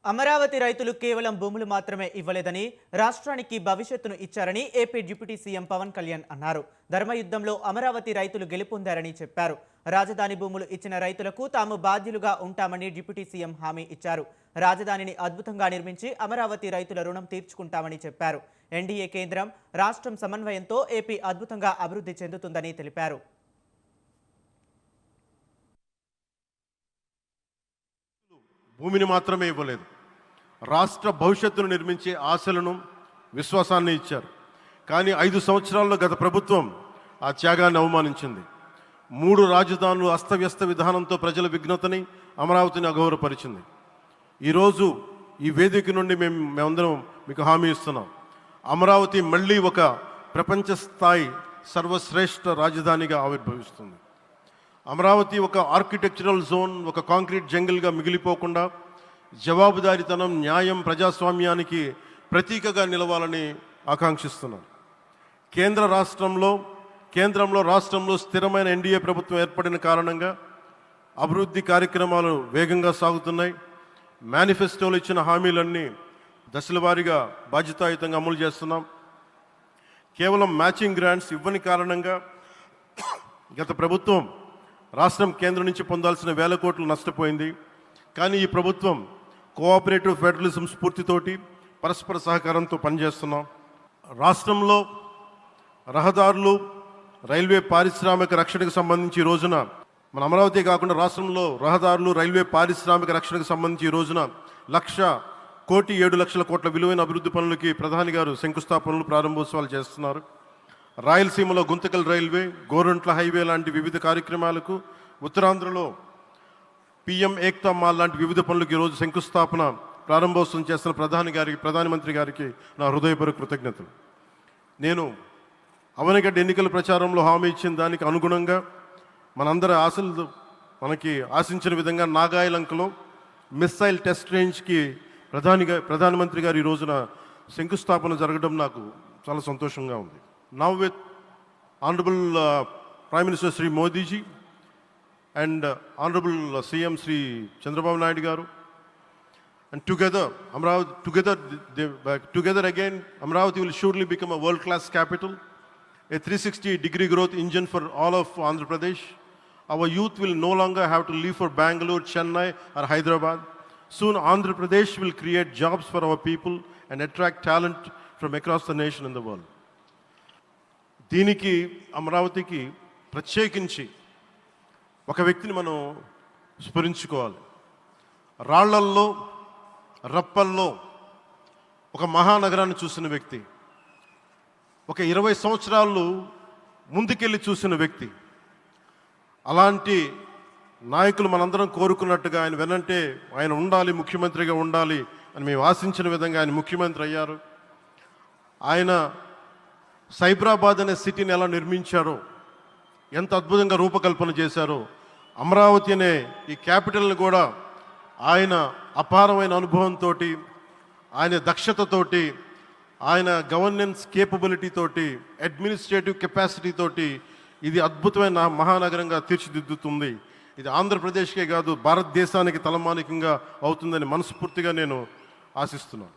అమరావతి రైతులు కేవలం భూములు మాత్రమే ఇవ్వలేదని రాష్ట్రానికి భవిష్యత్తును ఇచ్చారని AP deputy CM Pawan Kalyan అన్నారు. ధర్మయుద్ధంలో అమరావతి రైతులు గెలుపొందారని చెప్పారు. రాజధాని భూములు ఇచ్చిన రైతులకు తాము బాధ్యులుగా ఉంటామని డిప్యూటీ సీఎం హామీ ఇచ్చారు. రాజధానిని అద్భుతంగా నిర్మించి అమరావతి రైతుల రుణం తీర్చుకుంటామని చెప్పారు. ఎన్డీఏ కేంద్రం రాష్ట్రం సమన్వయంతో ఏపీ అద్భుతంగా అభివృద్ధి చెందుతుందని తెలిపారు. భూమిని మాత్రమే ఇవ్వలేదు, రాష్ట్ర భవిష్యత్తును నిర్మించే ఆశలను విశ్వాసాన్ని ఇచ్చారు. కానీ 5 సంవత్సరాల్లో గత ప్రభుత్వం ఆ త్యాగాన్ని అవమానించింది. 3 రాజధానులు అస్తవ్యస్త విధానంతో ప్రజల విఘ్నతని, అమరావతిని అగౌరవపరిచింది. ఈరోజు ఈ వేదిక నుండి మేమందరం మీకు హామీ ఇస్తున్నాం. అమరావతి మళ్ళీ ఒక ప్రపంచ స్థాయి సర్వశ్రేష్ఠ రాజధానిగా ఆవిర్భవిస్తుంది. అమరావతి ఒక ఆర్కిటెక్చరల్ జోన్, ఒక కాంక్రీట్ జంగిల్గా మిగిలిపోకుండా జవాబుదారీతనం, న్యాయం, ప్రజాస్వామ్యానికి ప్రతీకగా నిలవాలని ఆకాంక్షిస్తున్నాను. కేంద్రంలో రాష్ట్రంలో స్థిరమైన ఎన్డీఏ ప్రభుత్వం ఏర్పడిన కారణంగా అభివృద్ధి కార్యక్రమాలు వేగంగా సాగుతున్నాయి. మేనిఫెస్టోలో ఇచ్చిన హామీలన్నీ దశల వారీగా బాధ్యతాయుతంగా అమలు చేస్తున్నాం. కేవలం మ్యాచింగ్ గ్రాంట్స్ ఇవ్వని కారణంగా గత ప్రభుత్వం రాష్ట్రం కేంద్రం నుంచి పొందాల్సిన 1000 కోట్లు నష్టపోయింది. కానీ ఈ ప్రభుత్వం కోఆపరేటివ్ ఫెడరలిజం స్ఫూర్తితోటి పరస్పర సహకారంతో పనిచేస్తున్నాం. రాష్ట్రంలో రహదారులు, రైల్వే పారిశ్రామిక రక్షణకు సంబంధించి ఈ రోజున మన అమరావతి కాకుండా రాష్ట్రంలో రహదారులు, రైల్వే పారిశ్రామిక రక్షణకు సంబంధించి ఈ రోజున 1,07,00,00,000 కోట్ల విలువైన అభివృద్ధి పనులకి ప్రధాని గారు శంకుస్థాపనలు, ప్రారంభోత్సవాలు చేస్తున్నారు. రాయలసీమలో గుంతకల్ రైల్వే, గోరంట్ల హైవే లాంటి వివిధ కార్యక్రమాలకు, ఉత్తరాంధ్రలో పిఎం ఏక్తా మాల్ లాంటి వివిధ పనులకు ఈరోజు శంకుస్థాపన, ప్రారంభోత్సవం చేస్తున్న ప్రధానమంత్రి గారికి నా హృదయపూర్వక కృతజ్ఞతలు. నేను అవనిగడ్డ ఎన్నికల ప్రచారంలో హామీ ఇచ్చిన దానికి అనుగుణంగా మనందరి ఆశలు మనకి ఆశించిన విధంగా నాగాయలంకలో మిస్సైల్ టెస్ట్ రేంజ్కి ప్రధానమంత్రి గారు ఈ రోజున శంకుస్థాపన జరగడం నాకు చాలా సంతోషంగా ఉంది. Now with Honorable Prime Minister Sri Modi ji and Honorable CM Sri Chandrababu Naidu garu, and together again Amravati will surely become a world-class capital, a 360-degree growth engine for all of Andhra Pradesh. Our youth will no longer have to leave for Bangalore, Chennai or Hyderabad. Soon Andhra Pradesh will create jobs for our people and attract talent from across the nation and the world. దీనికి అమరావతికి ప్రత్యేకించి ఒక వ్యక్తిని మనం స్మరించుకోవాలి. రాళ్లల్లో, రప్పల్లో ఒక మహానగరాన్ని చూసిన వ్యక్తి, ఒక 20 సంవత్సరాలు ముందుకెళ్ళి చూసిన వ్యక్తి. అలాంటి నాయకులు మనందరం కోరుకున్నట్టుగా ఆయన వెనంటే ఆయన ఉండాలి, ముఖ్యమంత్రిగా ఉండాలి అని మేము ఆశించిన విధంగా ఆయన ముఖ్యమంత్రి అయ్యారు. ఆయన సైబరాబాద్ అనే సిటీని ఎలా నిర్మించారో, ఎంత అద్భుతంగా రూపకల్పన చేశారో, అమరావతి అనే ఈ క్యాపిటల్ని కూడా ఆయన అపారమైన అనుభవంతో, ఆయన దక్షతతోటి, ఆయన గవర్నెన్స్ కేపబిలిటీ తోటి, అడ్మినిస్ట్రేటివ్ కెపాసిటీ తోటి ఇది అద్భుతమైన మహానగరంగా తీర్చిదిద్దుతుంది. ఇది ఆంధ్రప్రదేశ్కే కాదు భారతదేశానికి తలమానికంగా అవుతుందని మనస్ఫూర్తిగా నేను ఆశిస్తున్నాను.